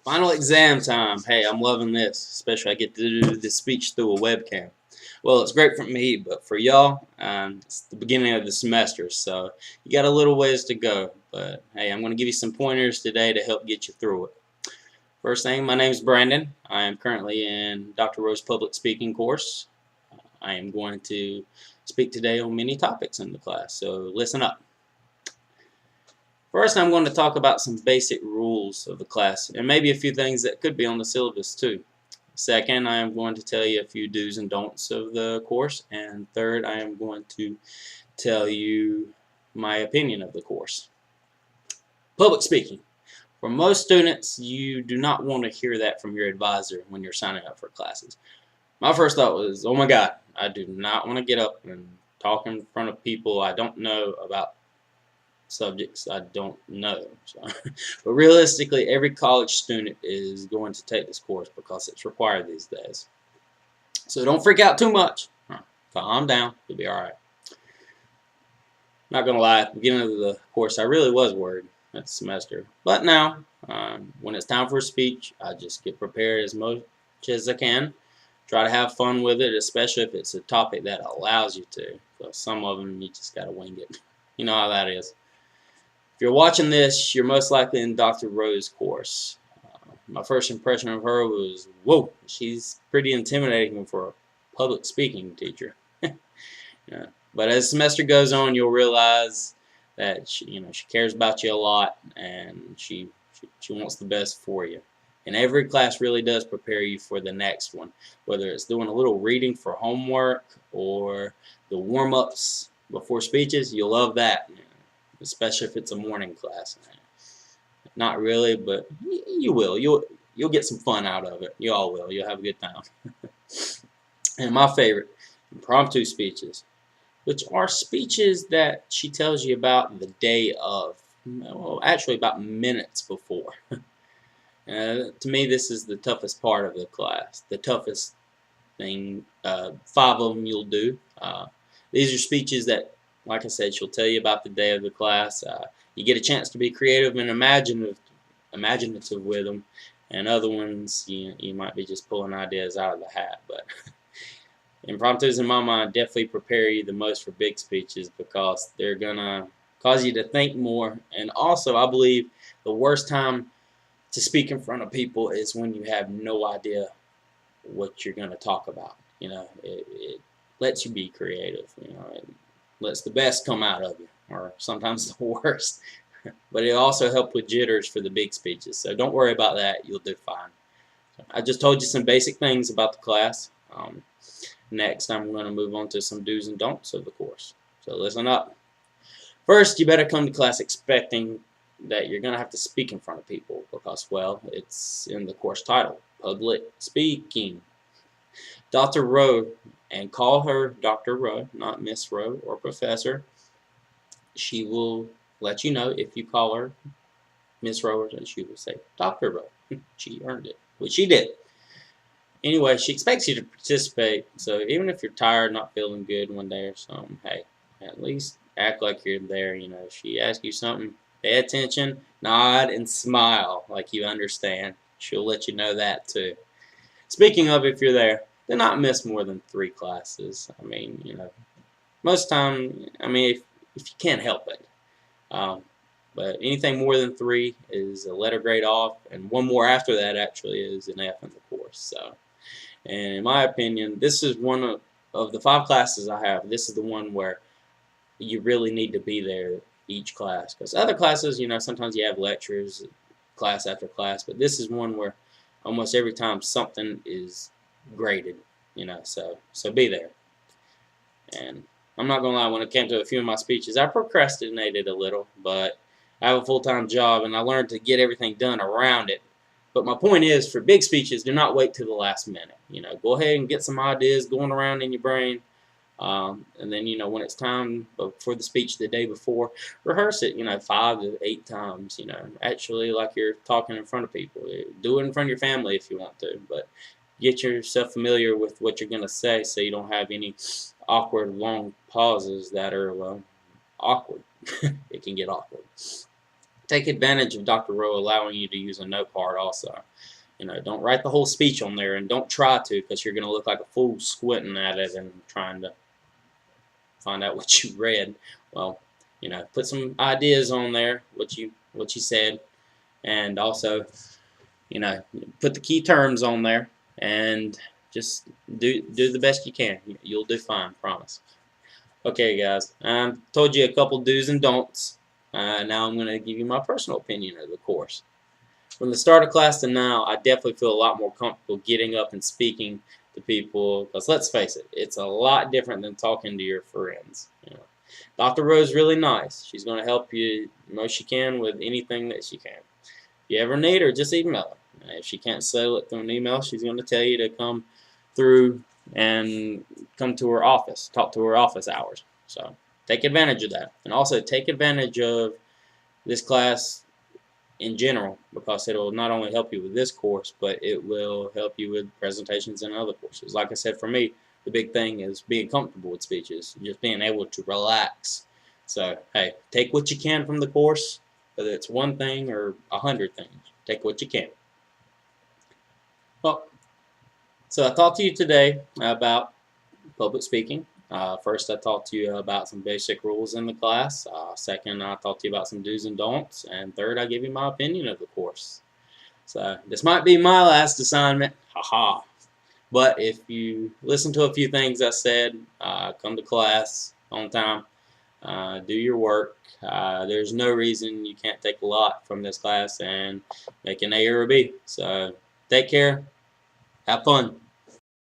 Final exam time. Hey, I'm loving this. Especially I get to do this speech through a webcam. Well, it's great for me, but for y'all, it's the beginning of the semester, so you got a little ways to go. But hey, I'm going to give you some pointers today to help get you through it. First thing, my name is Brandon. I am currently in Dr. Rowe's public speaking course. I am going to speak today on many topics in the class, so listen up. First, I'm going to talk about some basic rules of the class, and maybe a few things that could be on the syllabus too. Second, I am going to tell you a few do's and don'ts of the course, and third, I am going to tell you my opinion of the course. Public speaking. For most students, you do not want to hear that from your advisor when you're signing up for classes. My first thought was, oh my God, I do not want to get up and talk in front of people I don't know about subjects I don't know. So, but realistically, every college student is going to take this course because it's required these days. So don't freak out too much. Calm down. You'll be alright. Not going to lie, at the beginning of the course, I really was worried at the semester. But now, when it's time for a speech, I just get prepared as much as I can. Try to have fun with it, especially if it's a topic that allows you to. Because some of them, you just got to wing it. You know how that is. If you're watching this, you're most likely in Dr. Rowe's course. My first impression of her was, whoa, she's pretty intimidating for a public speaking teacher. Yeah. But as the semester goes on, you'll realize that she cares about you a lot, and she wants the best for you. And every class really does prepare you for the next one, whether it's doing a little reading for homework or the warm-ups before speeches. You'll love that, especially if it's a morning class. Not really, but you will. You'll get some fun out of it. You all will. You'll have a good time. And my favorite, impromptu speeches, which are speeches that she tells you about the day of, well, actually about minutes before. To me, this is the toughest part of the class. The toughest thing, 5 of them you'll do. These are speeches that, like I said, she'll tell you about the day of the class. You get a chance to be creative and imaginative with them, and other ones you might be just pulling ideas out of the hat. But impromptus, in my mind, definitely prepare you the most for big speeches because they're gonna cause you to think more. And also, I believe the worst time to speak in front of people is when you have no idea what you're gonna talk about. It lets you be creative. It lets the best come out of you, or sometimes the worst. But it also helps with jitters for the big speeches, so don't worry about that. You'll do fine. I just told you some basic things about the class. Next, I'm going to move on to some do's and don'ts of the course. So listen up. First, you better come to class expecting that you're going to have to speak in front of people because, well, it's in the course title, Public Speaking. Dr. Rowe, and call her Dr. Rowe, not Miss Rowe or Professor. She will let you know if you call her Miss Rowe, and she will say Dr. Rowe. She earned it, which she did. Anyway, she expects you to participate, so even if you're tired, not feeling good one day or something, hey, at least act like you're there. If she asks you something, pay attention, nod, and smile like you understand. She'll let you know that too. Speaking of, if you're there, do not miss more than 3 classes. Most time, if you can't help it. But anything more than 3 is a letter grade off, and one more after that actually is an F in the course. So, and in my opinion, this is one of the 5 classes I have. This is the one where you really need to be there each class, because other classes, sometimes you have lectures, class after class, but this is one where almost every time something is graded. So be there. And I'm not gonna lie, when it came to a few of my speeches, I procrastinated a little, but I have a full-time job and I learned to get everything done around it. But my point is, for big speeches, do not wait till the last minute. Go ahead and get some ideas going around in your brain, and then when it's time for the speech the day before, rehearse it 5 to 8 times. Actually, like you're talking in front of people. Do it in front of your family if you want to, but get yourself familiar with what you're gonna say, so you don't have any awkward long pauses that are, well, awkward. It can get awkward. take advantage of Dr. Rowe allowing you to use a note card also. Don't write the whole speech on there, and don't try to, because you're going to look like a fool squinting at it and trying to find out what you read. Well, put some ideas on there, what you said, and also, put the key terms on there, and just do the best you can. You'll do fine, promise. Okay, guys, told you a couple do's and don'ts. Now I'm going to give you my personal opinion of the course. From the start of class to now, I definitely feel a lot more comfortable getting up and speaking to people, because let's face it, it's a lot different than talking to your friends. Dr. Rowe's really nice. She's going to help you most she can with anything that she can. If you ever need her, just email her. If she can't settle it through an email, she's going to tell you to come through and come to her office, talk to her office hours. So take advantage of that, and also take advantage of this class in general, because it will not only help you with this course, but it will help you with presentations and other courses. Like I said, for me, the big thing is being comfortable with speeches, just being able to relax. So hey, take what you can from the course, whether it's one thing or 100 things. Take what you can. Well, so I talked to you today about public speaking. First, I talked to you about some basic rules in the class. Second, I talked to you about some do's and don'ts. And third, I gave you my opinion of the course. So this might be my last assignment. Haha. But if you listen to a few things I said, come to class on time, do your work. There's no reason you can't take a lot from this class and make an A or a B. So take care. Have fun.